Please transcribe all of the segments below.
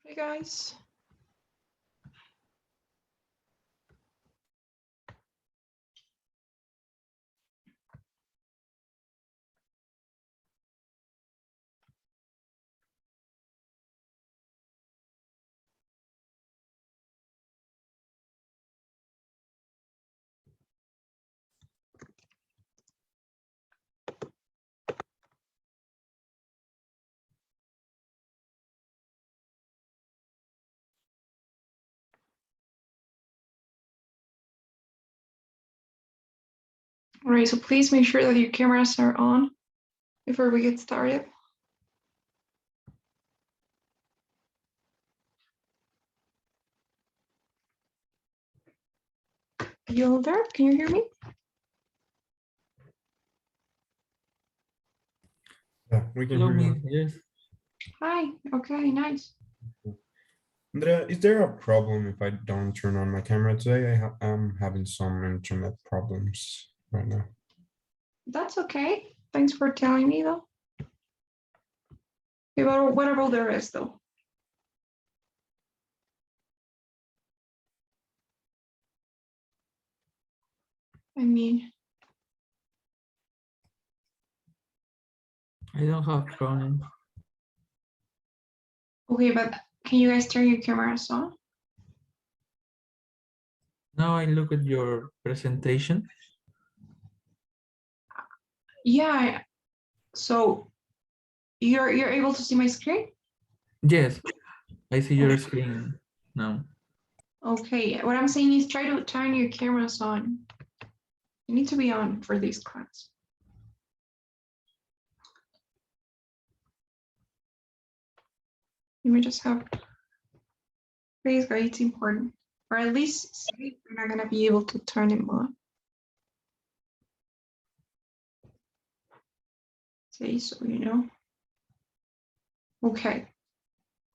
Hey guys. All right, so please make sure that your cameras are on before we get started. Are you all there? Can you hear me? Yeah, we can Hello, hear you. me. Yes. Hi. Okay, nice. Andrea, is there a problem if I don't turn on my camera today? I'm having some internet problems right now. That's okay. Thanks for telling me though. Okay, but what about the rest though? I mean, I don't have problem. okay, but can you guys turn your cameras on? Now I look at your presentation. Yeah. So you're able to see my screen? Yes, I see your screen now. Okay. What I'm saying is try to turn your cameras on. You need to be on for this class. You may just have. Please, guys, it's important. Or at least say you're not gonna be able to turn them on. Say so, you know. Okay.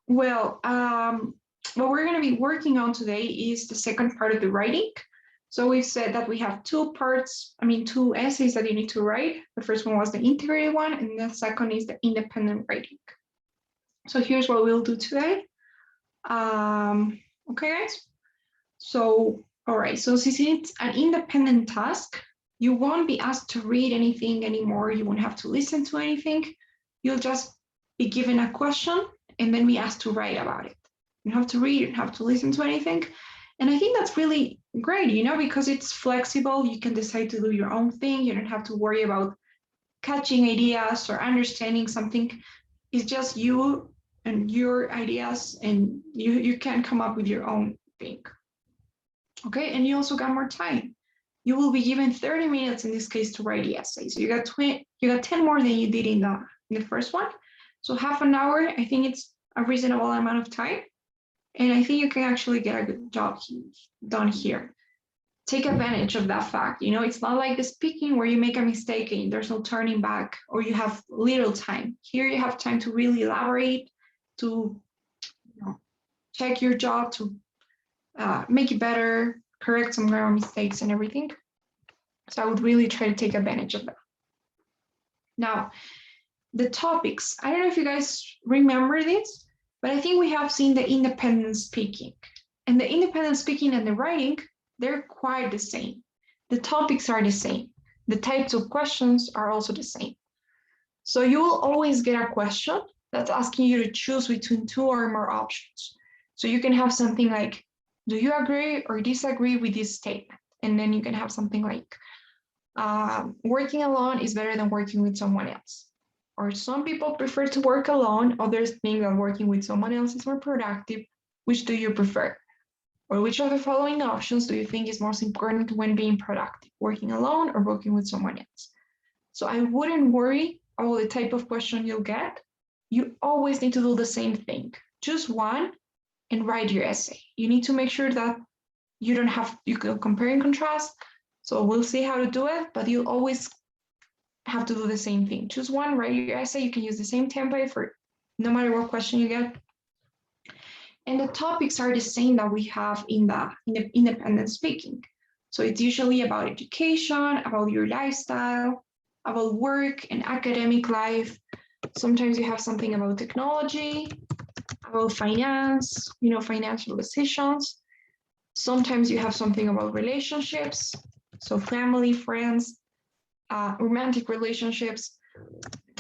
Well, what we're gonna be working on today is the second part of the writing. So we've said that we have two parts, two essays that you need to write. The first one was the integrated one, and the second is the independent writing. So here's what we'll do today. Okay, guys. So, all right, so since it's an independent task, you won't be asked to read anything anymore. You won't have to listen to anything. You'll just be given a question and then be asked to write about it. You don't have to read, you don't have to listen to anything. And I think that's really great, because it's flexible. You can decide to do your own thing. You don't have to worry about catching ideas or understanding something. It's just you and your ideas, and you can come up with your own thing. Okay, and you also got more time. You will be given 30 minutes in this case to write the essay. So you got 10 more than you did in the first one. So half an hour, I think it's a reasonable amount of time. And I think you can actually get a good job done here. Take advantage of that fact. It's not like the speaking where you make a mistake and there's no turning back, or you have little time. Here you have time to really elaborate, to check your job, to make it better, correct some grammar mistakes and everything. So I would really try to take advantage of that. Now, the topics, I don't know if you guys remember this, but I think we have seen the independent speaking. And the independent speaking and the writing, they're quite the same. The topics are the same. The types of questions are also the same. So you will always get a question that's asking you to choose between two or more options. So you can have something like, do you agree or disagree with this statement? And then you can have something like, working alone is better than working with someone else. Or some people prefer to work alone, others think that working with someone else is more productive. Which do you prefer? Or which of the following options do you think is most important when being productive, working alone or working with someone else? So I wouldn't worry about the type of question you'll get. You always need to do the same thing. Choose one and write your essay. You need to make sure that you can compare and contrast. So we'll see how to do it, but you always have to do the same thing. Choose one, write your essay. You can use the same template for no matter what question you get. And the topics are the same that we have in the independent speaking. So it's usually about education, about your lifestyle, about work and academic life. Sometimes you have something about technology. about finance, financial decisions. Sometimes you have something about relationships, so family, friends, romantic relationships.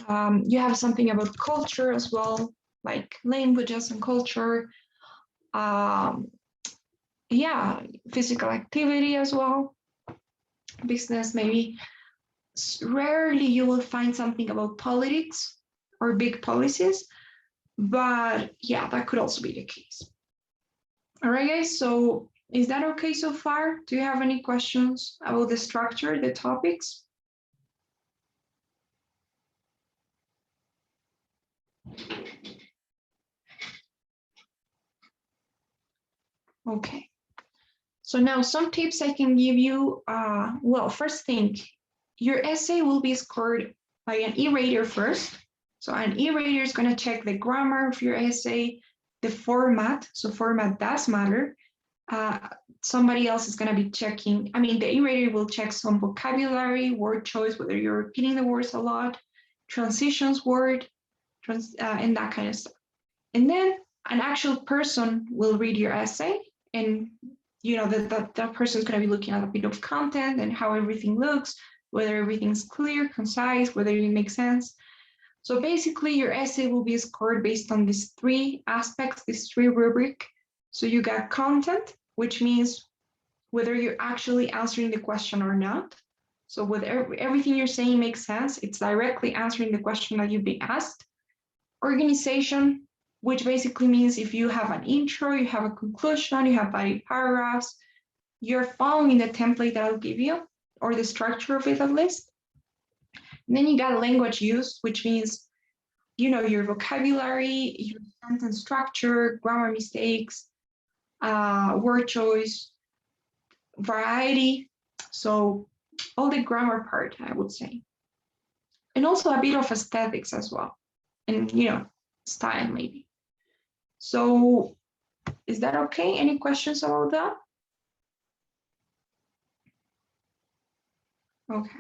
You have something about culture as well, like languages and culture. Yeah, physical activity as well, business maybe. Rarely you will find something about politics or big policies, but yeah, that could also be the case. All right, guys, so is that okay so far? Do you have any questions about the structure, the topics? Okay. So now some tips I can give you. Well, first thing, your essay will be scored by an e-rater first. So an e-rater is going to check the grammar of your essay, the format. So format does matter. Somebody else is going to be checking. I mean, the e-rater will check some vocabulary, word choice, whether you're repeating the words a lot, transitions word, and that kind of stuff. And then an actual person will read your essay, and that person is going to be looking at a bit of content and how everything looks, whether everything's clear, concise, whether it makes sense. So basically your essay will be scored based on these three aspects, these three rubric. So you got content, which means whether you're actually answering the question or not. So whether everything you're saying makes sense, it's directly answering the question that you've been asked. Organization, which basically means if you have an intro, you have a conclusion, you have body paragraphs, you're following the template that I'll give you, or the structure of it at least. And then you got language use, which means, your vocabulary, your sentence structure, grammar mistakes, word choice, variety. So all the grammar part, I would say. And also a bit of aesthetics as well. And, style maybe. So is that okay? Any questions about that? Okay.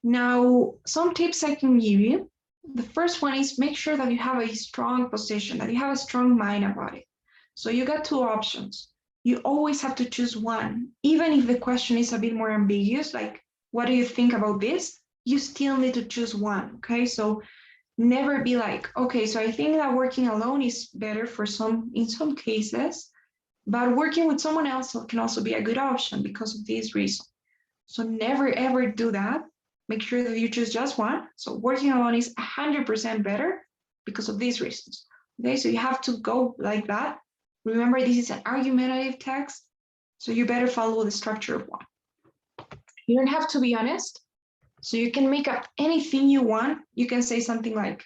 Now, some tips I can give you. The first one is make sure that you have a strong position, that you have a strong mind about it. So you got two options. You always have to choose one. Even if the question is a bit more ambiguous, like, what do you think about this? You still need to choose one, okay? So never be like, okay, so I think that working alone is better in some cases, but working with someone else can also be a good option because of this reason. So never ever do that. Make sure that you choose just one. So working alone is 100% better because of these reasons. Okay, so you have to go like that. Remember, this is an argumentative text, so you better follow the structure of one. You don't have to be honest. So you can make up anything you want. You can say something like,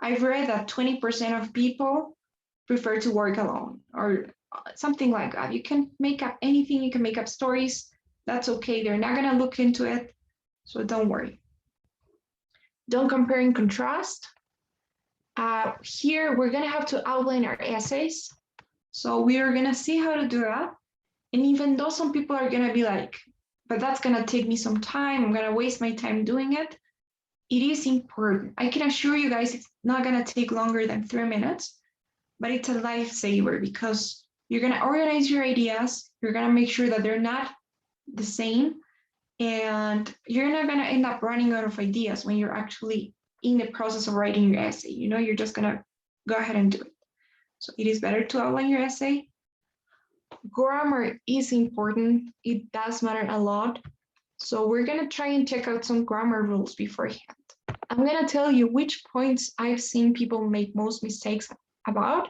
I've read that 20% of people prefer to work alone, or something like that. You can make up anything. You can make up stories. That's okay. They're not going to look into it. So don't worry. Don't compare and contrast. Here, we're going to have to outline our essays. So we are going to see how to do that. And even though some people are going to be like, but that's going to take me some time, I'm going to waste my time doing it, it is important. I can assure you guys it's not going to take longer than 3 minutes, but it's a lifesaver because you're going to organize your ideas. You're going to make sure that they're not the same, and you're not going to end up running out of ideas when you're actually in the process of writing your essay. You're just going to go ahead and do it. So it is better to outline your essay. Grammar is important. It does matter a lot. So we're going to try and check out some grammar rules beforehand. I'm going to tell you which points I've seen people make most mistakes about,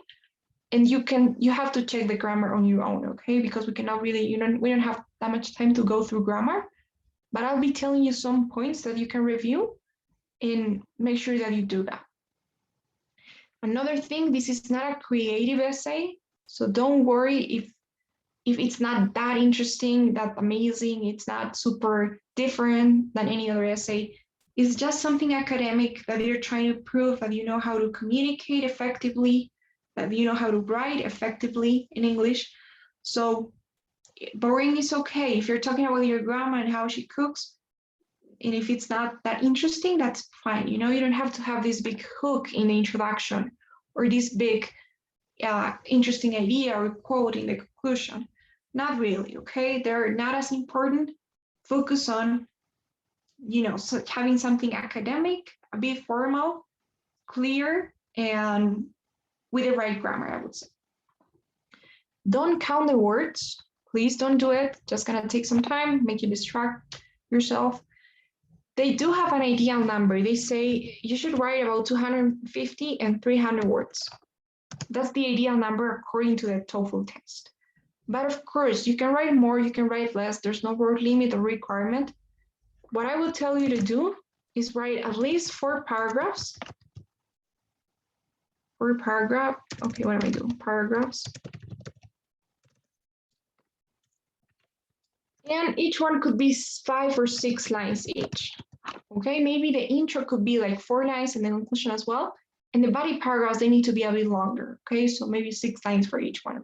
and you have to check the grammar on your own, okay? Because we cannot really, we don't have that much time to go through grammar, but I'll be telling you some points that you can review and make sure that you do that. Another thing, this is not a creative essay, so don't worry if it's not that interesting, that amazing, it's not super different than any other essay. It's just something academic that you're trying to prove that you know how to communicate effectively, that you know how to write effectively in English. So boring is okay. If you're talking about your grandma and how she cooks, and if it's not that interesting, that's fine. You don't have to have this big hook in the introduction or this big interesting idea or quote in the conclusion. Not really, okay? They're not as important. Focus on, so having something academic, a bit formal, clear, and with the right grammar, I would say. Don't count the words. Please don't do it. Just gonna take some time, make you distract yourself. They do have an ideal number. They say you should write about 250 and 300 words. That's the ideal number according to the TOEFL test. But of course, you can write more, you can write less. There's no word limit or requirement. What I would tell you to do is write at least 4 paragraphs. 4 paragraph. Okay, what am I doing? Paragraphs. And each one could be 5 or 6 lines each. Okay, maybe the intro could be like 4 lines and the conclusion as well. And the body paragraphs, they need to be a bit longer. Okay, so maybe 6 lines for each one.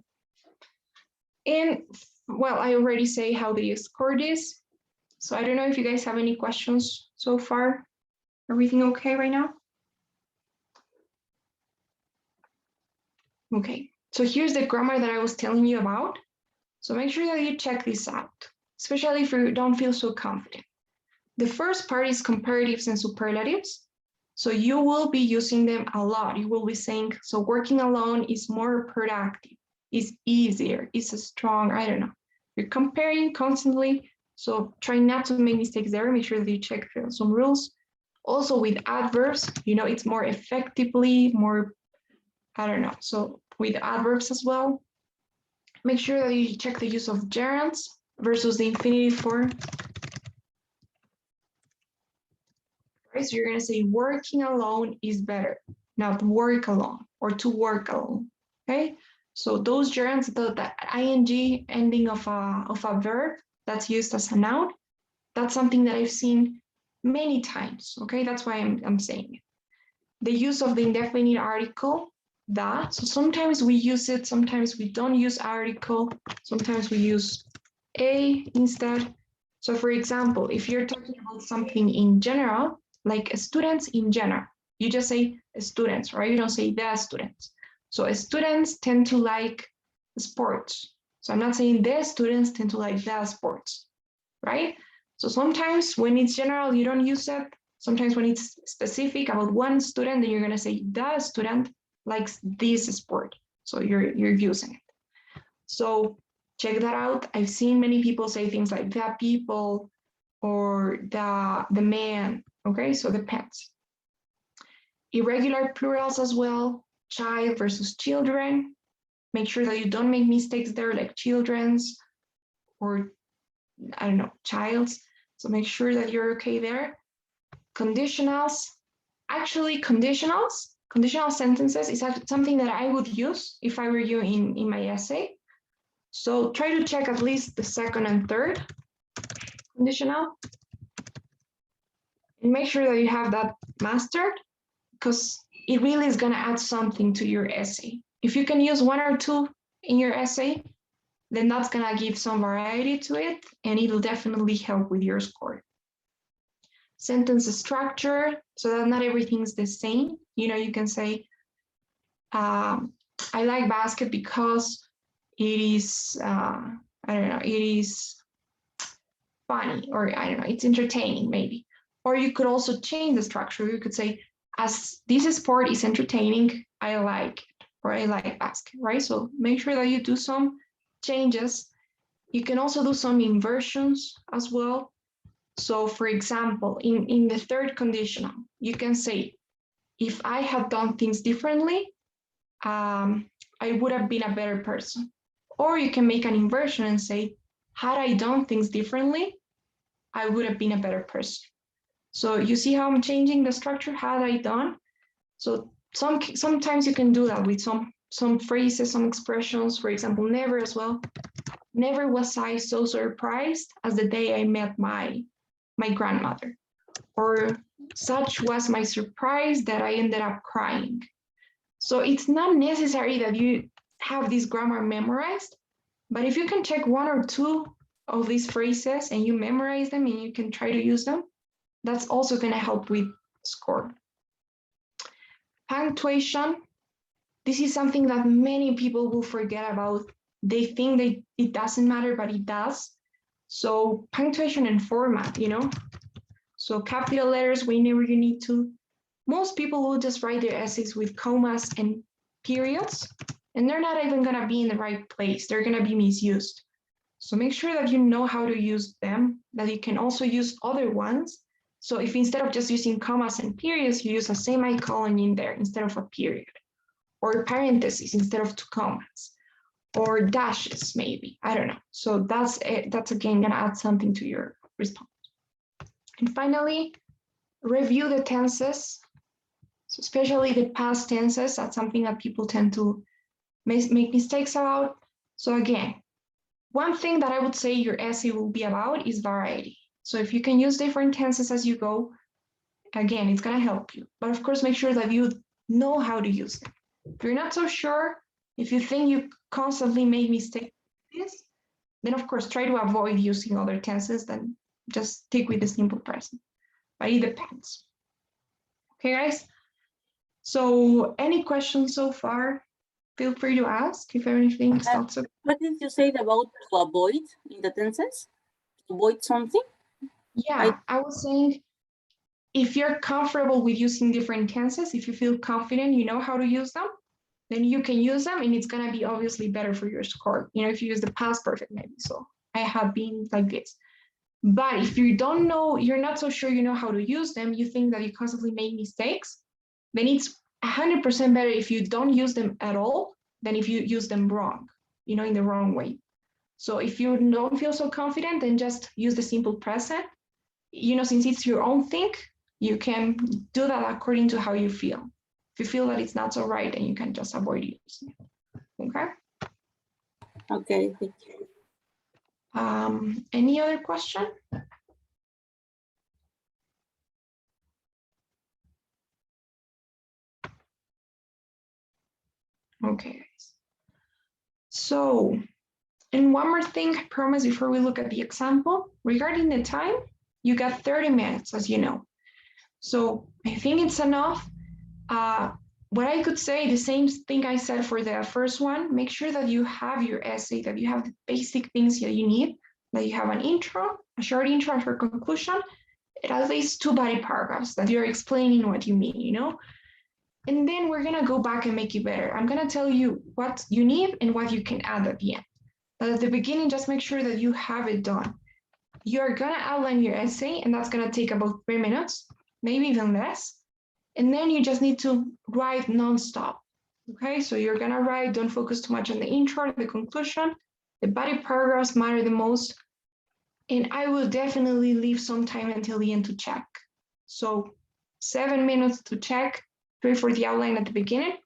And well, I already say how they score this. So I don't know if you guys have any questions so far. Everything okay right now? Okay, so here's the grammar that I was telling you about. So make sure that you check this out, especially if you don't feel so confident. The first part is comparatives and superlatives. So you will be using them a lot. You will be saying, so working alone is more productive, is easier, is strong, I don't know. You're comparing constantly, so try not to make mistakes there. Make sure that you check some rules. Also with adverbs, it's more effectively, more, I don't know. So with adverbs as well, make sure that you check the use of gerunds versus the infinitive form. Right, so you're going to say working alone is better, not work alone or to work alone. Okay, so those gerunds, the ing ending of a verb that's used as a noun, that's something that I've seen many times. Okay, that's why I'm saying it. The use of the indefinite article, that. So sometimes we use it, sometimes we don't use article, sometimes we use a instead. So for example, if you're talking about something in general, like students in general, you just say students, right? You don't say the students. So students tend to like sports. So I'm not saying the students tend to like the sports, right? So sometimes when it's general, you don't use it. Sometimes when it's specific about one student, then you're going to say the student likes this sport. So you're using it. So check that out. I've seen many people say things like the people or the man. Okay, so depends. Irregular plurals as well, child versus children. Make sure that you don't make mistakes there like children's or, I don't know, child's. So make sure that you're okay there. Conditionals. Actually, conditional sentences is something that I would use if I were you in my essay. So try to check at least the second and third conditional. And make sure that you have that mastered, because it really is going to add something to your essay. If you can use 1 or 2 in your essay, then that's going to give some variety to it, and it'll definitely help with your score. Sentence structure, so that not everything is the same. You can say, I like basket because it is, I don't know, it is funny, or I don't know, it's entertaining maybe. Or you could also change the structure. You could say, as this sport is entertaining, I like it, or I like basket, right? So make sure that you do some changes. You can also do some inversions as well. So for example, in the third conditional, you can say, if I had done things differently, I would have been a better person. Or you can make an inversion and say, had I done things differently, I would have been a better person. So you see how I'm changing the structure, had I done? So sometimes you can do that with some phrases, some expressions, for example, never as well. Never was I so surprised as the day I met my grandmother. Or such was my surprise that I ended up crying. So it's not necessary that you have this grammar memorized, but if you can check 1 or 2 of these phrases and you memorize them and you can try to use them, that's also going to help with score. Punctuation. this is something that many people will forget about. They think that it doesn't matter, but it does. So punctuation and format, so capital letters whenever you need to. Most people will just write their essays with commas and periods, and they're not even going to be in the right place. They're going to be misused. So make sure that you know how to use them, that you can also use other ones. So if instead of just using commas and periods, you use a semicolon in there instead of a period, or parentheses instead of 2 commas, or dashes maybe, I don't know. So that's again gonna add something to your response. And finally, review the tenses. So especially the past tenses, that's something that people tend to make mistakes about. So again, one thing that I would say your essay will be about is variety. So if you can use different tenses as you go, again, it's gonna help you. But of course, make sure that you know how to use them. If you're not so sure, if you think you constantly make mistakes, then of course try to avoid using other tenses, then just stick with the simple present. But it depends. Okay, guys? So any questions so far? Feel free to ask if anything's not so. What did you say about to avoid in the tenses? To avoid something? Yeah, I was saying if you're comfortable with using different tenses, if you feel confident, you know how to use them, then you can use them and it's going to be obviously better for your score. If you use the past perfect, maybe. So I have been like this. But if you don't know, you're not so sure you know how to use them, you think that you constantly make mistakes, then it's 100% better if you don't use them at all than if you use them wrong, in the wrong way. So if you don't feel so confident, then just use the simple present. Since it's your own thing, you can do that according to how you feel. If you feel that it's not so right, then you can just avoid using it. Okay? Okay, thank you. Any other question? Okay, guys. So, and one more thing, I promise, before we look at the example, regarding the time, you got 30 minutes, as you know. So I think it's enough. What I could say, the same thing I said for the first one, make sure that you have your essay, that you have the basic things that you need, that you have an intro, a short intro, and for conclusion, at least 2 body paragraphs that you're explaining what you mean, And then we're gonna go back and make it better. I'm gonna tell you what you need and what you can add at the end. But at the beginning, just make sure that you have it done. You're gonna outline your essay, and that's gonna take about 3 minutes, maybe even less. And then you just need to write nonstop. Okay, so you're gonna write, don't focus too much on the intro, the conclusion. The body paragraphs matter the most. And I will definitely leave some time until the end to check. So 7 minutes to check, 3 for the outline at the beginning.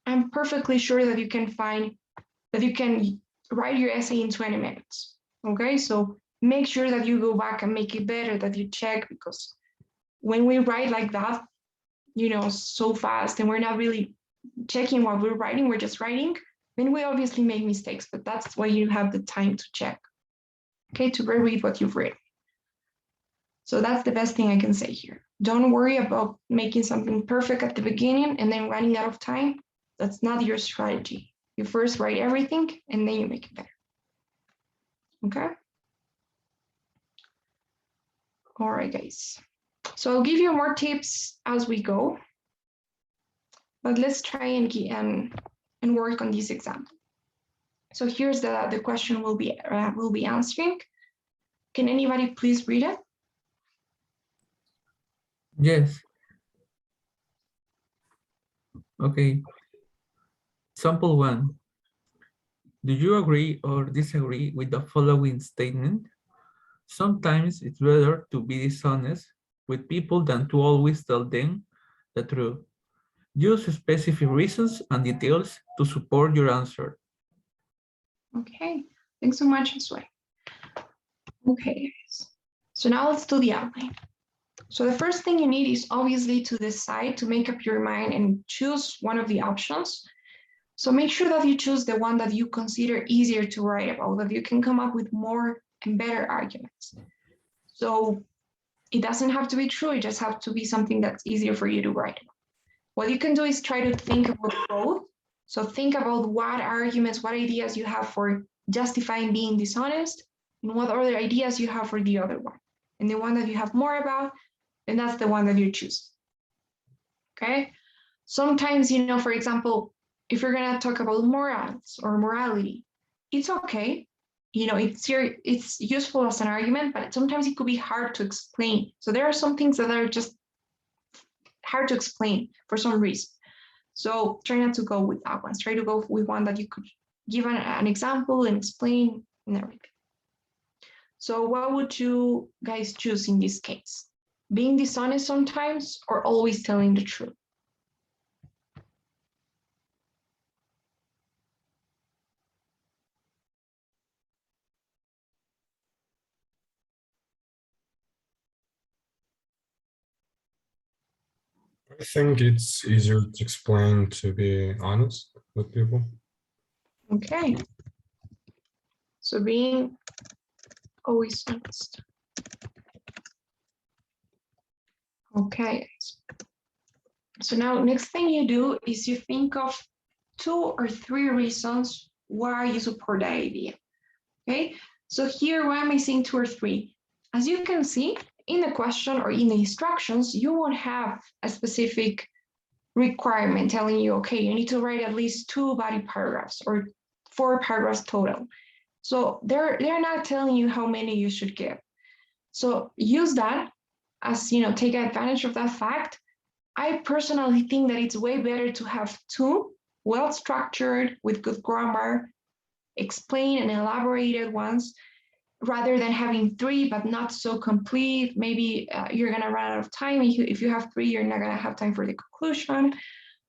I'm perfectly sure that you can write your essay in 20 minutes. Okay, so make sure that you go back and make it better, that you check, because when we write like that, so fast, and we're not really checking what we're writing, we're just writing, then we obviously make mistakes, but that's why you have the time to check, okay, to reread what you've written. So that's the best thing I can say here. Don't worry about making something perfect at the beginning and then running out of time. That's not your strategy. You first write everything and then you make it better. Okay? All right, guys. So I'll give you more tips as we go, but let's try and work on this example. So here's the question we'll be answering. Can anybody please read it? Yes. Okay. Sample 1. Do you agree or disagree with the following statement? Sometimes it's better to be dishonest with people than to always tell them the truth. Use specific reasons and details to support your answer. Okay, thanks so much, Josué. Okay, guys. So now let's do the outline. So the first thing you need is obviously to decide, to make up your mind and choose one of the options. So make sure that you choose the one that you consider easier to write about, that you can come up with more and better arguments. So it doesn't have to be true, it just has to be something that's easier for you to write about. What you can do is try to think about both. So think about what arguments, what ideas you have for justifying being dishonest, and what other ideas you have for the other one. And the one that you have more about, and that's the one that you choose. Okay? Sometimes, for example, if you're gonna talk about morals or morality, it's okay. It's useful as an argument, but sometimes it could be hard to explain. So there are some things that are just hard to explain for some reason. So try not to go with that one. Try to go with one that you could give an example and explain and everything. So what would you guys choose in this case? Being dishonest sometimes or always telling the truth? I think it's easier to explain to be honest with people. Okay. So being always honest. Okay. So now next thing you do is you think of 2 or 3 reasons why you support the idea. Okay. So here, why am I saying 2 or 3? As you can see in the question or in the instructions, you won't have a specific requirement telling you, okay, you need to write at least 2 body paragraphs or 4 paragraphs total. So they're not telling you how many you should give. So use that as, take advantage of that fact. I personally think that it's way better to have 2 well-structured with good grammar, explained and elaborated ones, rather than having 3 but not so complete. Maybe you're going to run out of time. If you have 3, you're not going to have time for the conclusion.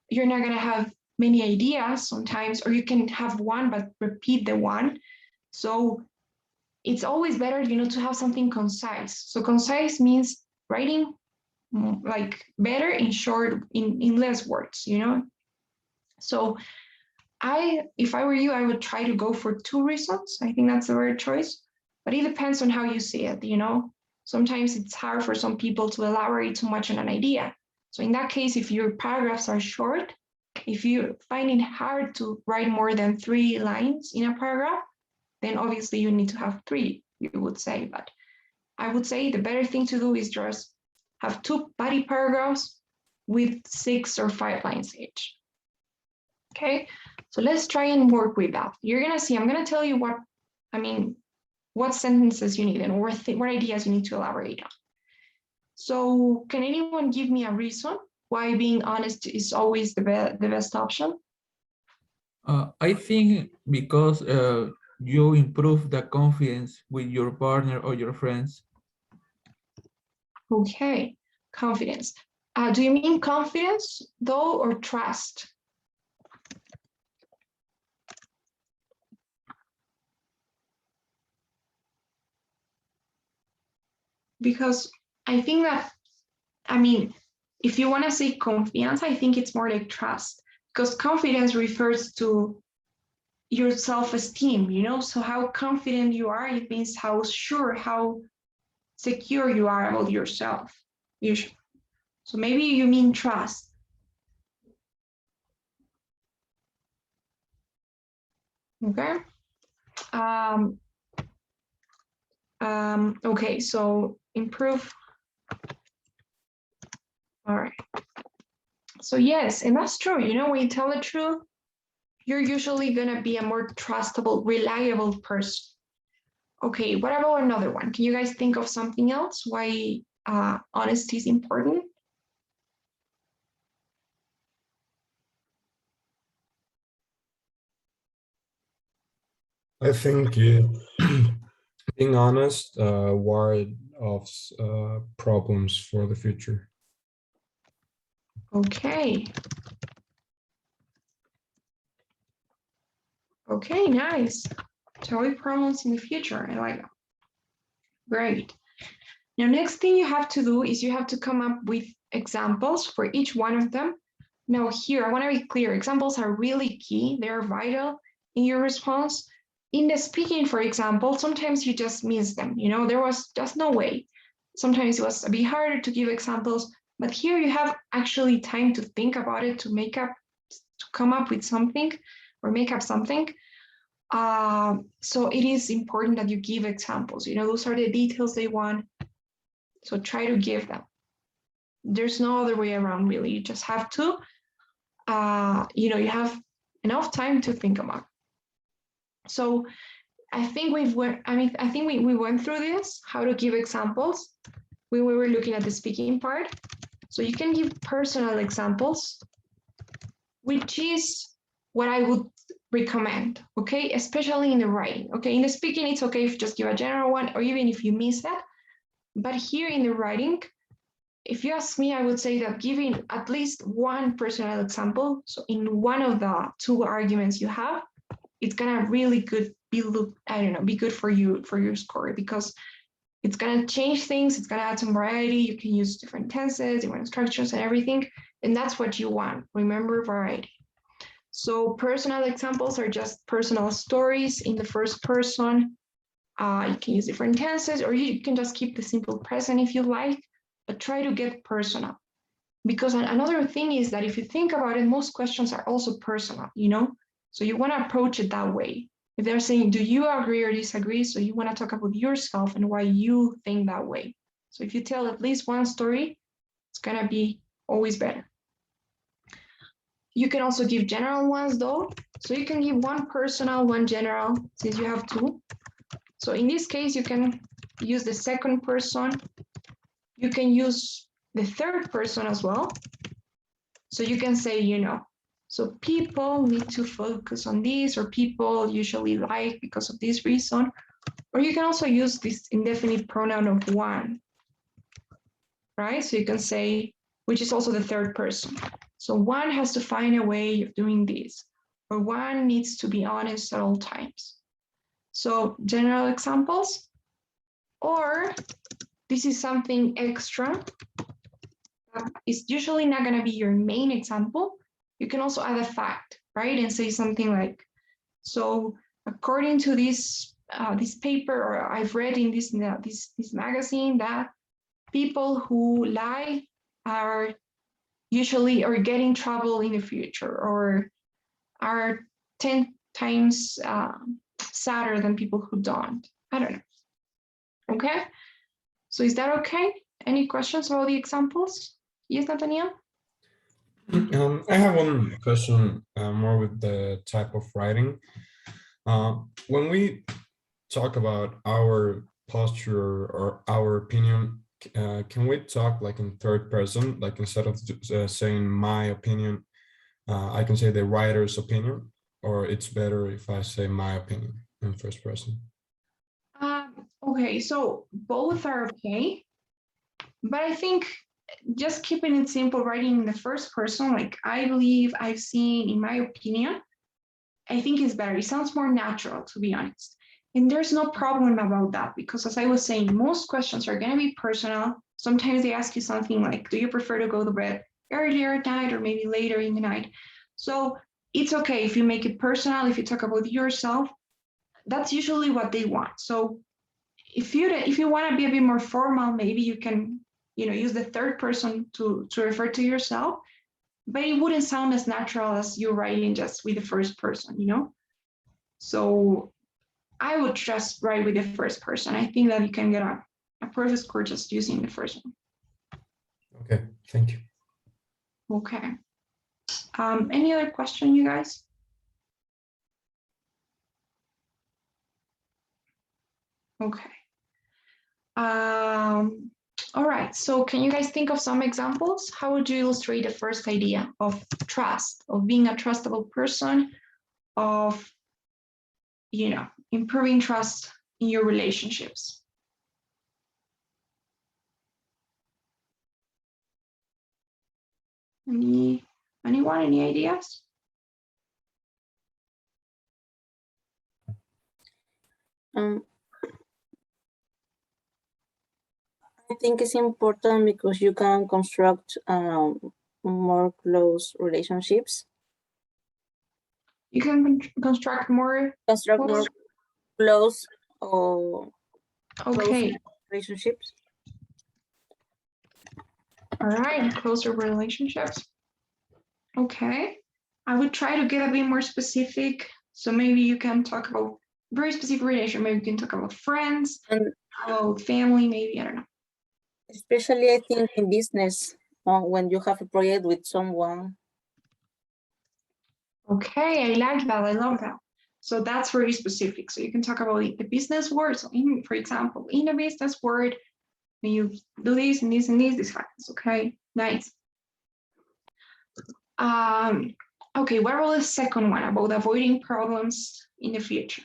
You're not going to have many ideas sometimes, or you can have 1 but repeat the 1. So it's always better, to have something concise. So concise means writing like better in short, in less words, So if I were you, I would try to go for 2 reasons. I think that's the right choice, but it depends on how you see it, Sometimes it's hard for some people to elaborate too much on an idea. So in that case, if your paragraphs are short, if you find it hard to write more than 3 lines in a paragraph, then obviously you need to have 3, you would say. But I would say the better thing to do is just have 2 body paragraphs with 6 or 5 lines each. Okay, so let's try and work with that. You're gonna see, I'm gonna tell you what sentences you need and what ideas you need to elaborate on. So can anyone give me a reason why being honest is always the best option? I think because you improve the confidence with your partner or your friends. Okay, confidence. Do you mean confidence though, or trust? Because I think that, if you want to say confianza, I think it's more like trust, because confidence refers to your self-esteem, so how confident you are, it means how sure, how secure you are about yourself, usually. So maybe you mean trust. Okay. Okay, so improve. All right. So yes, and that's true. When you tell the truth, you're usually going to be a more trustable, reliable person. Okay, what about another one? Can you guys think of something else why honesty is important? I think being honest, ward off problems for the future. Okay. Okay, nice. To avoid problems in the future. I like that. Great. Now, next thing you have to do is you have to come up with examples for each one of them. Now here, I want to be clear, examples are really key. They're vital in your response. In the speaking, for example, sometimes you just miss them. There was just no way. Sometimes it was a bit harder to give examples, but here you have actually time to think about it, to come up with something or make up something. So it is important that you give examples. You know, those are the details they want. So try to give them. There's no other way around, really. You just have to, you know, you have enough time to think about it. So I think we went through this, how to give examples when we were looking at the speaking part. So you can give personal examples, which is what I would recommend, okay? Especially in the writing, okay? In the speaking, it's okay if you just give a general one, or even if you miss that. But here in the writing, if you ask me, I would say that giving at least one personal example, so in one of the two arguments you have, it's gonna really be good for you, for your score, because it's gonna change things, it's gonna add some variety, you can use different tenses, different structures and everything, and that's what you want. Remember, variety. So personal examples are just personal stories in the first person. You can use different tenses, or you can just keep the simple present if you like, but try to get personal. Because another thing is that if you think about it, most questions are also personal, you know? So you want to approach it that way. If they're saying, do you agree or disagree? So you want to talk about yourself and why you think that way. So if you tell at least one story, it's going to be always better. You can also give general ones though. So you can give one personal, one general, since you have two. So in this case, you can use the second person. You can use the third person as well. So you can say, you know, so people need to focus on this, or people usually like because of this reason. Or you can also use this indefinite pronoun of one, right? So you can say, which is also the third person. So one has to find a way of doing this, or one needs to be honest at all times. So general examples, or this is something extra. It's usually not going to be your main example. You can also add a fact, right? And say something like, so according to this paper, or I've read in this magazine that people who lie are usually or get in trouble in the future, or are 10 times sadder than people who don't. I don't know. Okay. So is that okay? Any questions about the examples? Yes, Nathaniel? I have one question more with the type of writing. When we talk about our posture or our opinion, can we talk like in third person? Like instead of saying my opinion, I can say the writer's opinion, or it's better if I say my opinion in first person? Okay, so both are okay. But I think just keeping it simple, writing in the first person, like I believe, I've seen, in my opinion, I think is better. It sounds more natural, to be honest. And there's no problem about that, because as I was saying, most questions are going to be personal. Sometimes they ask you something like, do you prefer to go to bed earlier at night or maybe later in the night? So it's okay if you make it personal, if you talk about yourself. That's usually what they want. So if you want to be a bit more formal, maybe you can, you know, use the third person to refer to yourself, but it wouldn't sound as natural as you writing just with the first person, you know? So I would just write with the first person. I think that you can get a perfect score just using the first one. Okay, thank you. Okay. Any other question, you guys? Okay. All right, so can you guys think of some examples? How would you illustrate the first idea of trust, of being a trustable person, of, you know, improving trust in your relationships? Anyone, any ideas? I think it's important because you can construct more close relationships. You can construct more. More close or Okay. close relationships. All right, closer relationships. Okay. I would try to get a bit more specific. So maybe you can talk about very specific relation. Maybe you can talk about friends, And about family, maybe, I don't know. especially I think in business, when you have a project with someone. Okay, I like that. I love that. So that's very specific. So you can talk about the business world. So for example, in the business world, when you do this and this and this happens. Okay, nice. Okay, what about the second one about avoiding problems in the future?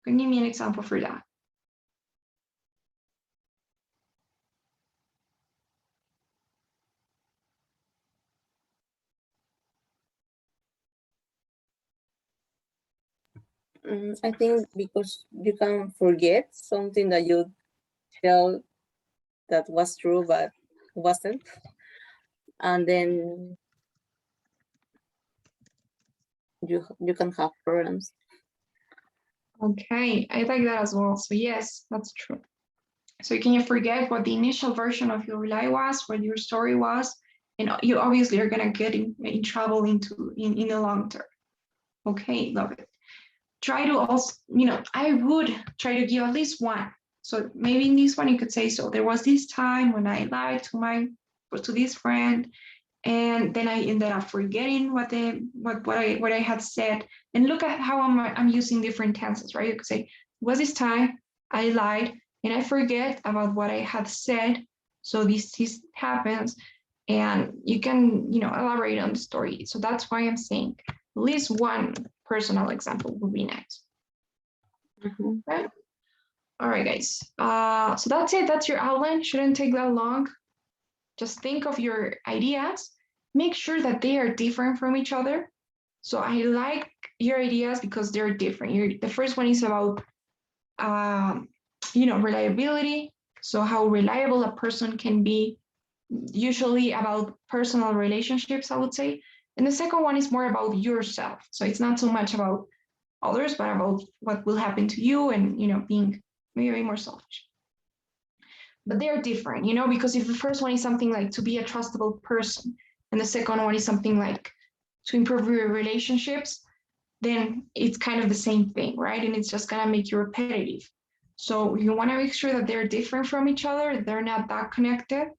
Can you give me an example for that? I think because you can forget something that you felt that was true but wasn't, and then you can have problems. Okay, I like that as well. So yes, that's true. So can you forget what the initial version of your lie was, what your story was, and you obviously are gonna get in trouble in the long term. Okay, love it. Try to also, I would try to give at least one. So maybe in this one you could say, so there was this time when I lied to this friend, and then I ended up forgetting what I had said. And look at how I'm using different tenses, right? You could say, was this time I lied and I forget about what I had said. So this happens, and you can elaborate on the story. So that's why I'm saying at least one personal example would be nice. Mhm. Right? All right, guys. So that's it. That's your outline. Shouldn't take that long. Just think of your ideas. Make sure that they are different from each other. So I like your ideas because they're different. The first one is about, reliability. So how reliable a person can be, usually about personal relationships, I would say. And the second one is more about yourself. So it's not so much about others, but about what will happen to you and, being maybe more selfish. But they're different, because if the first one is something like to be a trustable person, and the second one is something like to improve your relationships, then it's kind of the same thing, right? And it's just gonna make you repetitive. So you want to make sure that they're different from each other, they're not that connected.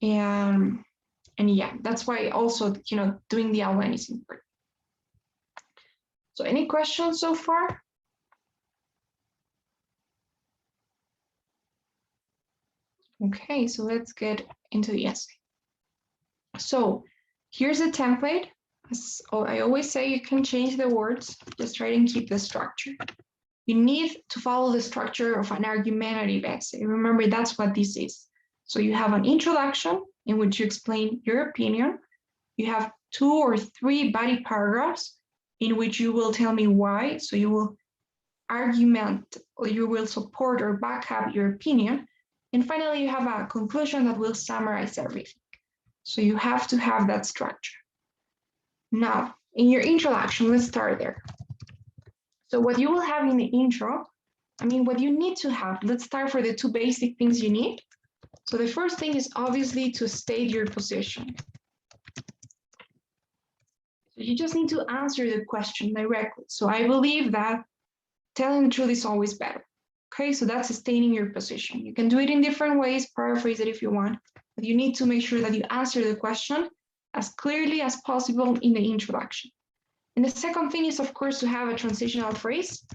And yeah, that's why also, doing the outline is important. So any questions so far? Okay, so let's get into the essay. So here's a template. As I always say, you can change the words, just try and keep the structure. You need to follow the structure of an argumentative essay. Remember, that's what this is. So you have an introduction in which you explain your opinion. You have 2 or 3 body paragraphs in which you will tell me why. So you will argument, or you will support or back up your opinion. And finally, you have a conclusion that will summarize everything. So you have to have that structure. Now, in your introduction, let's start there. So what you will have in the intro, what you need to have, let's start for the 2 basic things you need. So the first thing is obviously to state your position. So you just need to answer the question directly. So I believe that telling the truth is always better. Okay, so that's stating your position. You can do it in different ways, paraphrase it if you want, but you need to make sure that you answer the question as clearly as possible in the introduction. And the second thing is, of course, to have a transitional phrase.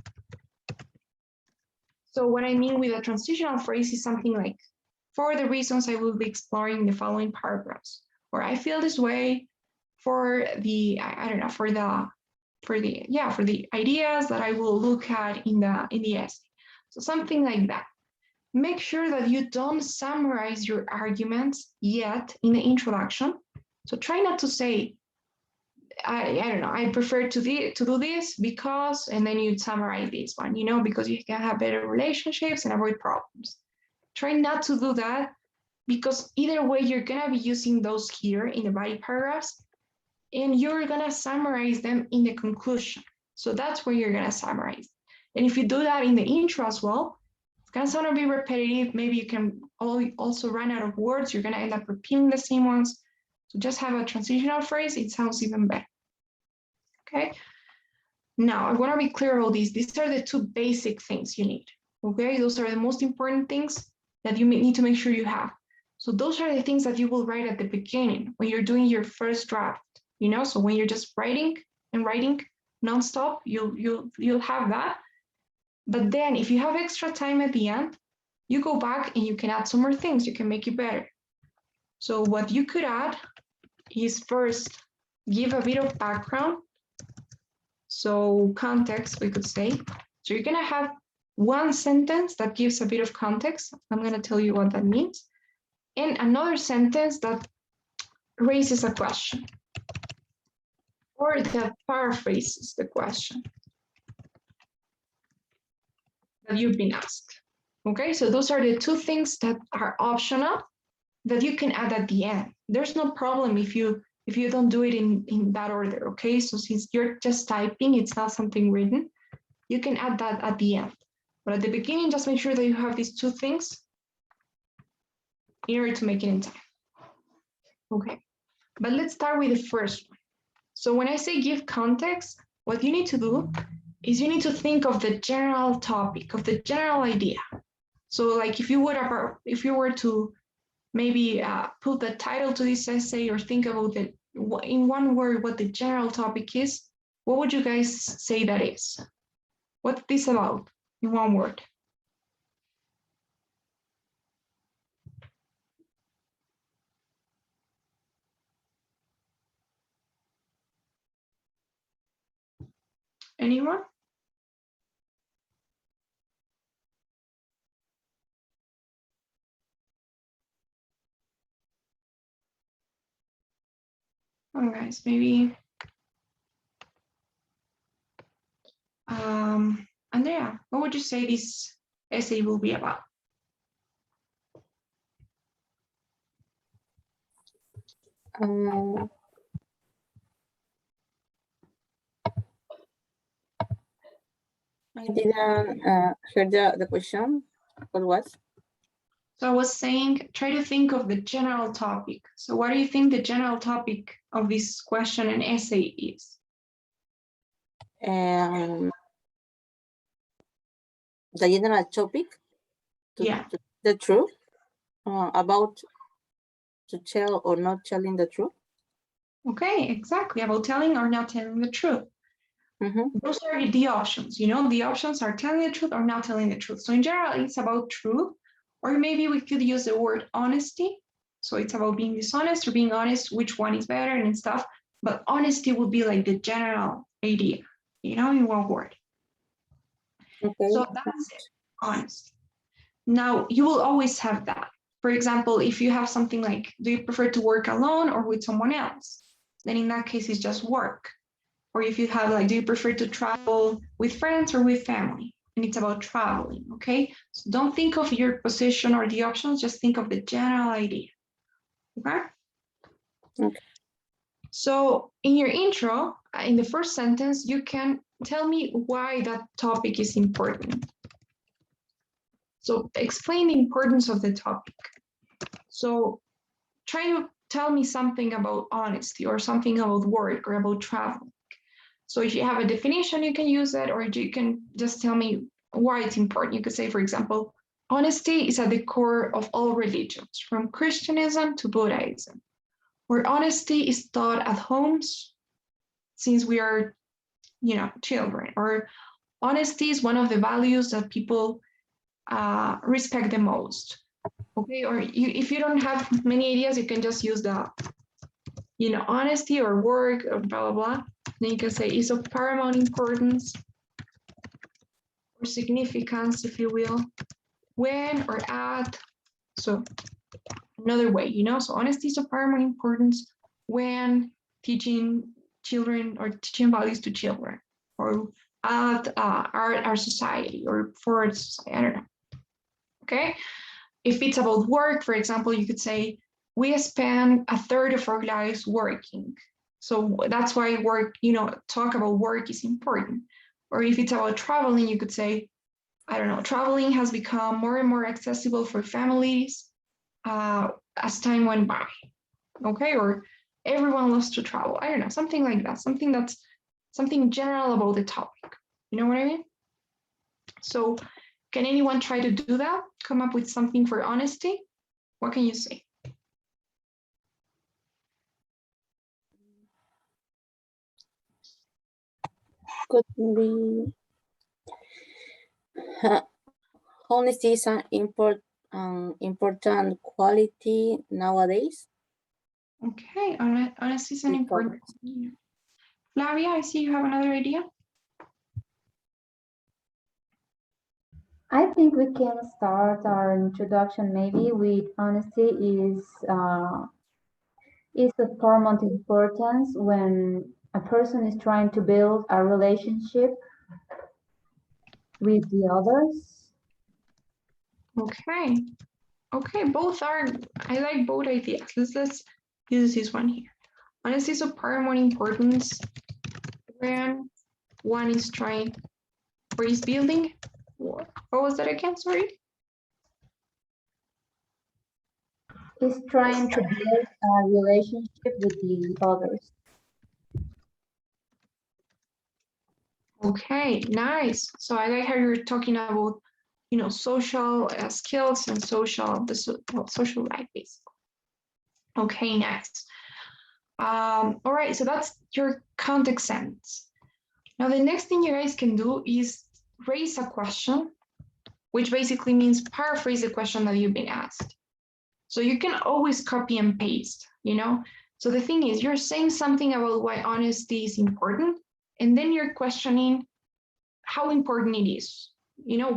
So what I mean with a transitional phrase is something like, for the reasons I will be exploring in the following paragraphs, or I feel this way for the, I don't know, for the ideas that I will look at in the essay. So something like that. Make sure that you don't summarize your arguments yet in the introduction. So try not to say, I don't know, I prefer to do this because, and then you summarize this one, because you can have better relationships and avoid problems. Try not to do that, because either way, you're gonna be using those here in the body paragraphs, and you're gonna summarize them in the conclusion. So that's where you're gonna summarize. And if you do that in the intro as well, it's gonna sound a bit repetitive. Maybe you can also run out of words. You're gonna end up repeating the same ones. So just have a transitional phrase, it sounds even better. Okay. Now I want to be clear about these. These are the two basic things you need. Okay, those are the most important things that you need to make sure you have. So those are the things that you will write at the beginning when you're doing your first draft. You know, so when you're just writing and writing nonstop, you'll have that. But then if you have extra time at the end, you go back and you can add some more things. You can make it better. So what you could add is first give a bit of background. So context, we could say. So you're gonna have one sentence that gives a bit of context. I'm gonna tell you what that means. And another sentence that raises a question or that paraphrases the question that you've been asked. Okay, so those are the two things that are optional that you can add at the end. There's no problem if you don't do it in that order, okay? So since you're just typing, it's not something written, you can add that at the end. But at the beginning, just make sure that you have these two things in order to make it in time. Okay, but let's start with the first one. So when I say give context, what you need to do is you need to think of the general topic, of the general idea. So like if you were to maybe put the title to this essay or think about it in one word, what the general topic is, what would you guys say that is? What's this about in one word? Anyone? All right, guys, maybe Andrea, what would you say this essay will be about? I didn't hear the question. What was? So I was saying, try to think of the general topic. So what do you think the general topic of this question and essay is? The general topic? Yeah. The truth? About to tell or not telling the truth? Okay, exactly, about telling or not telling the truth. Mm-hmm. Those are the options, you know, the options are telling the truth or not telling the truth. So in general, it's about truth, or maybe we could use the word honesty. So it's about being dishonest or being honest, which one is better and stuff. But honesty would be like the general idea, you know, in one word. Okay. So that's it, honest. Now, you will always have that. For example, if you have something like, do you prefer to work alone or with someone else? Then in that case, it's just work. Or if you have like, do you prefer to travel with friends or with family? And it's about traveling, okay? So don't think of your position or the options, just think of the general idea, okay? Okay. So in your intro, in the first sentence, you can tell me why that topic is important. So explain the importance of the topic. So try to tell me something about honesty or something about work or about travel. So if you have a definition, you can use that, or you can just tell me why it's important. You could say, for example, honesty is at the core of all religions, from Christianism to Buddhism, where honesty is taught at homes since we are, you know, children, or honesty is one of the values that people respect the most. Okay, or if you don't have many ideas, you can just use the, you know, honesty or work or blah, blah, blah. Then you can say is of paramount importance or significance, if you will, when or at. So another way, you know, so honesty is of paramount importance when teaching children or teaching values to children, or at our society or for our society, I don't know. Okay, if it's about work, for example, you could say we spend a third of our lives working. So that's why work, you know, talk about work is important. Or if it's about traveling, you could say, I don't know, traveling has become more and more accessible for families as time went by. Okay, or everyone loves to travel. I don't know, something like that, something general about the topic. You know what I mean? So can anyone try to do that? Come up with something for honesty? What can you say? Could be honesty is an important quality nowadays. Okay, honesty is an Because- important. Flavia, I see you have another idea. I think we can start our introduction maybe with honesty is of paramount importance when a person is trying to build a relationship with the others. Okay. Okay, both are, I like both ideas. Let's use this one here. Honesty is of paramount importance when one is trying or is building. What was that again? Sorry. Is trying to build a relationship with the others. Okay, nice. So I like how you're talking about, you know, social skills and social life basically. Okay, nice. All right, so that's your context sentence. Now the next thing you guys can do is raise a question, which basically means paraphrase the question that you've been asked. So you can always copy and paste, you know? So the thing is, you're saying something about why honesty is important, and then you're questioning how important it is, you know,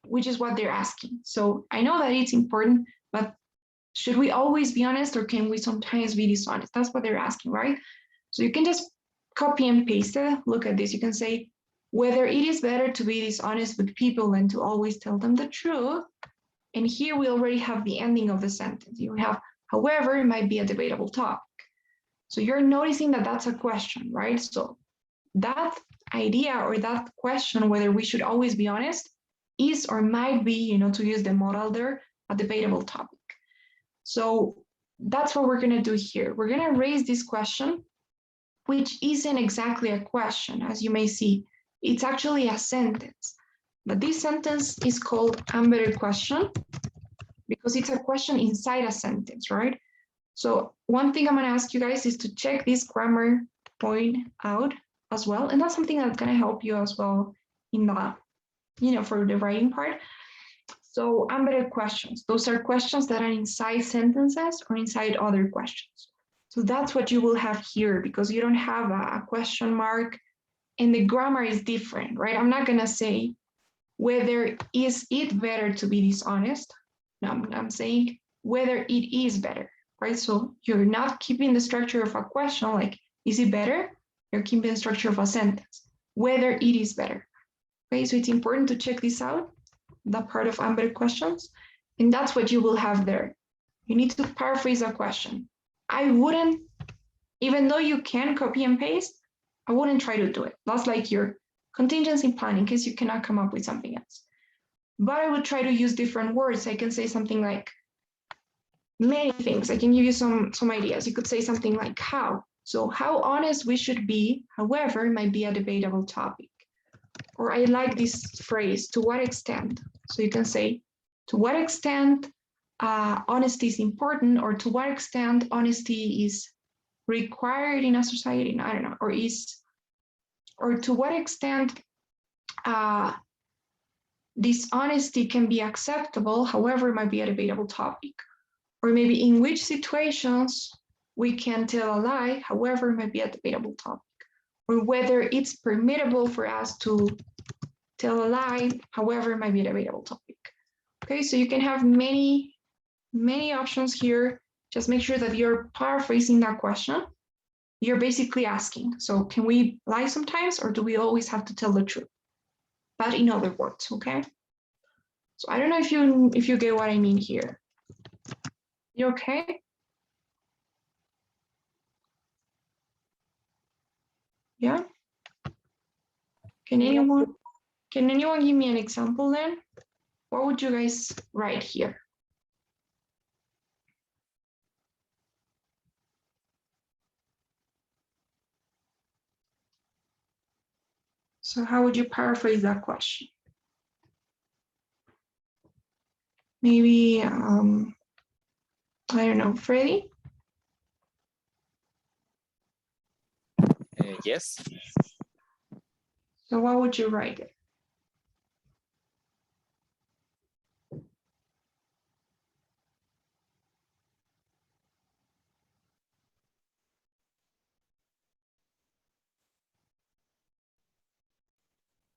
which is what they're asking. So I know that it's important, but should we always be honest or can we sometimes be dishonest? That's what they're asking, right? So you can just copy and paste it. Look at this. You can say, whether it is better to be dishonest with people than to always tell them the truth. And here we already have the ending of the sentence. You have, however, it might be a debatable topic. So you're noticing that that's a question, right? So that idea or that question, whether we should always be honest, is or might be, you know, to use the modal there, a debatable topic. So that's what we're going to do here. We're going to raise this question, which isn't exactly a question, as you may see. It's actually a sentence. But this sentence is called embedded question because it's a question inside a sentence, right? So one thing I'm going to ask you guys is to check this grammar point out as well. And that's something that's going to help you as well in the, you know, for the writing part. So embedded questions, those are questions that are inside sentences or inside other questions. So that's what you will have here because you don't have a question mark and the grammar is different, right? I'm not going to say whether is it better to be dishonest. No, I'm saying whether it is better, right? So you're not keeping the structure of a question like, is it better? You're keeping the structure of a sentence, whether it is better. Okay, so it's important to check this out, that part of embedded questions, and that's what you will have there. You need to paraphrase a question. I wouldn't, even though you can copy and paste, I wouldn't try to do it. That's like your contingency plan in case you cannot come up with something else. But I would try to use different words. I can say something like many things. I can give you some ideas. You could say something like how. So how honest we should be, however, might be a debatable topic. Or I like this phrase, to what extent? So you can say, to what extent honesty is important, or to what extent honesty is required in a society, I don't know, or to what extent dishonesty can be acceptable, however, it might be a debatable topic. Or maybe in which situations we can tell a lie, however, it might be a debatable topic. Or whether it's permissible for us to tell a lie, however, it might be a debatable topic. Okay, so you can have many options here. Just make sure that you're paraphrasing that question. You're basically asking, so can we lie sometimes or do we always have to tell the truth? But in other words, okay? So I don't know if you get what I mean here. You okay? Yeah? Can anyone give me an example then? What would you guys write here? So how would you paraphrase that question? Maybe, I don't know, Freddie? Yes. So what would you write it?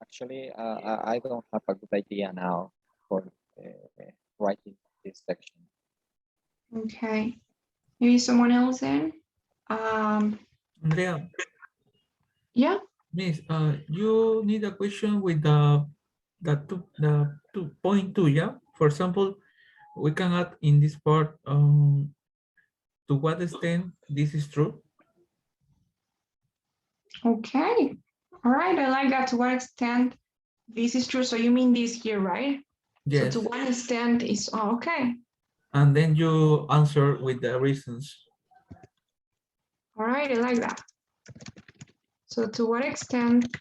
Actually, I don't have a good idea now for writing this section. Okay. Maybe someone else then? Andrea, Yeah, Miss, you need a question with the 2.2, yeah? For example, we can add in this part, to what extent this is true? okay. All right, I like that. To what extent this is true? So you mean this here, right? Yes, So to what extent is, oh, okay. and then you answer with the reasons. All right, I like that. So to what extent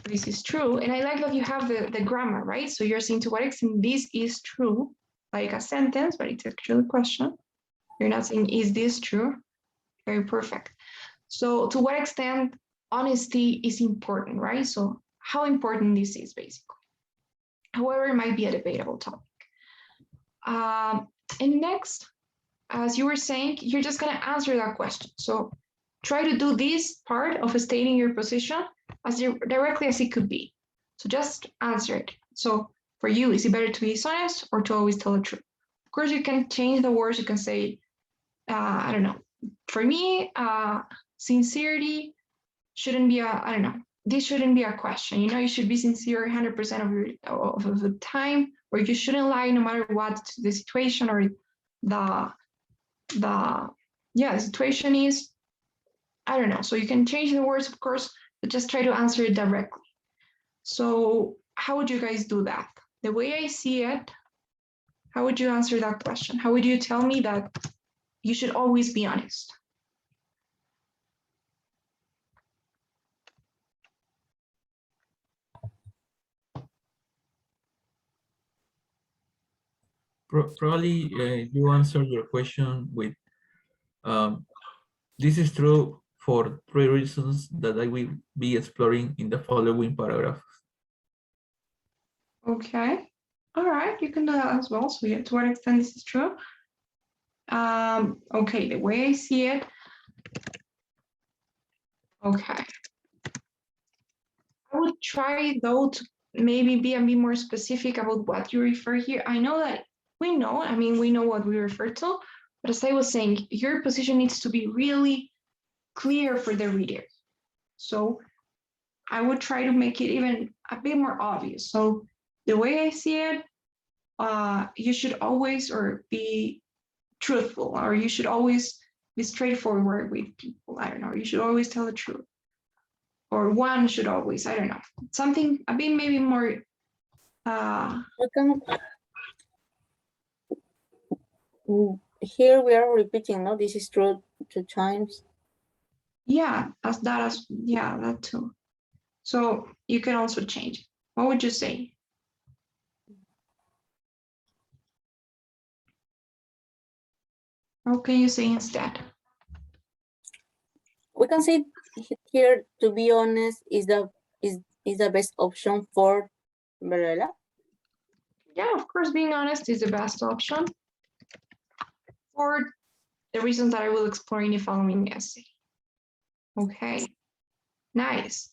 this is true? And I like that you have the grammar, right? So you're saying to what extent this is true, like a sentence, but it's actually a question. You're not saying, is this true? Very perfect. So to what extent honesty is important, right? So how important this is basically. However, it might be a debatable topic. And next, as you were saying, you're just gonna answer that question. So try to do this part of stating your position as directly as it could be. So just answer it. So for you, is it better to be dishonest or to always tell the truth? Of course, you can change the words. You can say, I don't know. For me, sincerity shouldn't be I don't know. This shouldn't be a question. You know, you should be sincere 100% of the time, or you shouldn't lie no matter what the situation or the situation is. I don't know. So you can change the words, of course, but just try to answer it directly. So how would you guys do that? The way I see it, how would you answer that question? How would you tell me that you should always be honest? Probably you answer your question with, this is true for 3 reasons that I will be exploring in the following paragraph. Okay. All right, you can do that as well. So yeah, to what extent this is true? Okay, the way I see it. Okay. I would try though to maybe be a bit more specific about what you refer here. I know that we know what we refer to, but as I was saying, your position needs to be really clear for the reader. So I would try to make it even a bit more obvious. So the way I see it, you should always be truthful, or you should always be straightforward with people. I don't know. You should always tell the truth, or one should always. I don't know. Something a bit maybe more. Here we are repeating, no? This is true 2 times. Yeah, that too. So you can also change. What would you say? What can you say instead? We can say here, to be honest, is the best option for Varela. Yeah, of course, being honest is the best option for the reasons that I will explore in the following essay. Okay, nice.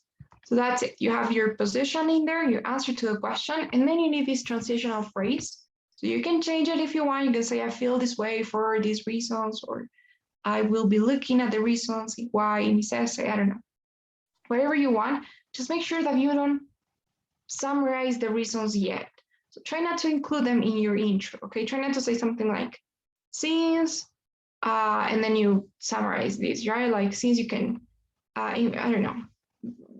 So that's it. You have your position in there, your answer to the question, and then you need this transitional phrase. So you can change it if you want. You can say, I feel this way for these reasons, or I will be looking at the reasons why in this essay. I don't know. Whatever you want, just make sure that you don't summarize the reasons yet. So try not to include them in your intro, okay? Try not to say something like, since, and then you summarize this, right? Like, since you can, I don't know,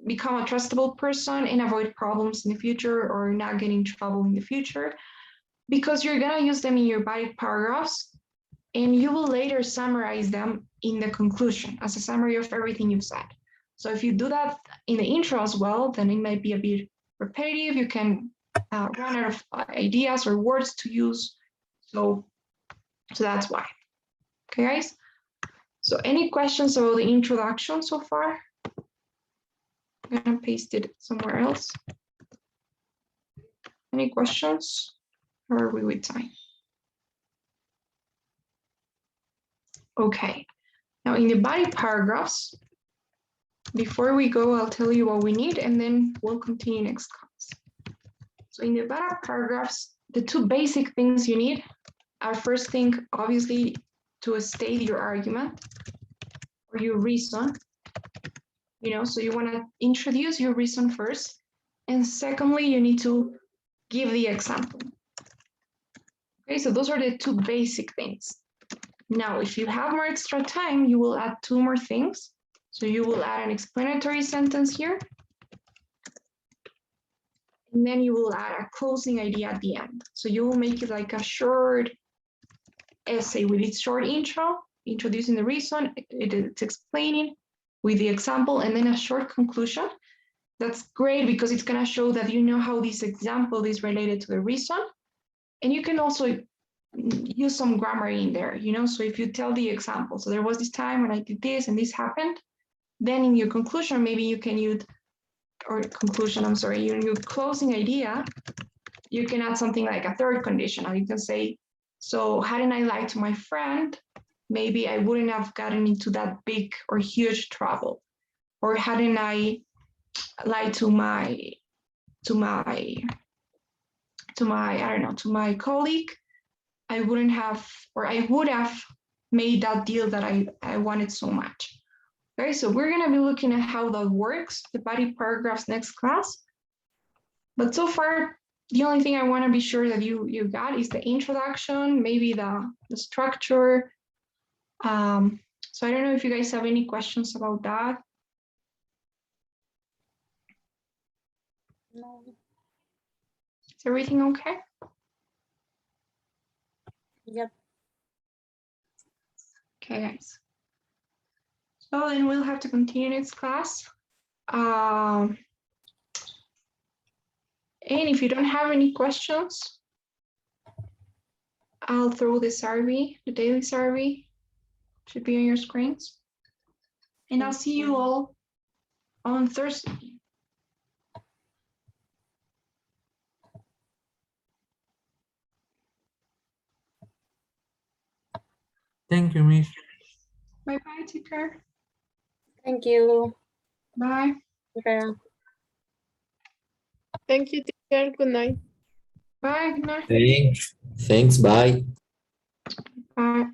become a trustable person and avoid problems in the future, or not get in trouble in the future, because you're gonna use them in your body paragraphs, and you will later summarize them in the conclusion as a summary of everything you've said. So if you do that in the intro as well, then it might be a bit repetitive. You can run out of ideas or words to use. So that's why. Okay, guys. So any questions about the introduction so far? I'm gonna paste it somewhere else. Any questions? Or are we with time? Okay. Now in the body paragraphs, before we go, I'll tell you what we need and then we'll continue next class. So in the body paragraphs, the two basic things you need are first thing, obviously, to state your argument or your reason. So you want to introduce your reason first. And secondly, you need to give the example. Okay, so those are the two basic things. Now, if you have more extra time, you will add two more things. So you will add an explanatory sentence here. And then you will add a closing idea at the end. So you will make it like a short essay with its short intro, introducing the reason, it's explaining with the example, and then a short conclusion. That's great because it's going to show that you know how this example is related to the reason. And you can also use some grammar in there, so if you tell the example, so there was this time when I did this and this happened, then in your conclusion, maybe you can use, in your closing idea, you can add something like a third condition, or you can say, so hadn't I lied to my friend, maybe I wouldn't have gotten into that big or huge trouble. Or hadn't I lied to my colleague, I wouldn't have, or I would have made that deal that I wanted so much. Okay, so we're going to be looking at how that works, the body paragraphs next class. But so far, the only thing I want to be sure that you got is the introduction, maybe the structure. So I don't know if you guys have any questions about that. No. Is everything okay? Yep. Okay, guys. So then we'll have to continue next class. And if you don't have any questions, I'll throw the survey, the daily survey, should be on your screens. And I'll see you all on Thursday. Thank you, Miss. Bye-bye, take care. Thank you. Bye. Andrea. Thank you, teacher. Good night. Bye, good night. Thanks. Bye. Bye.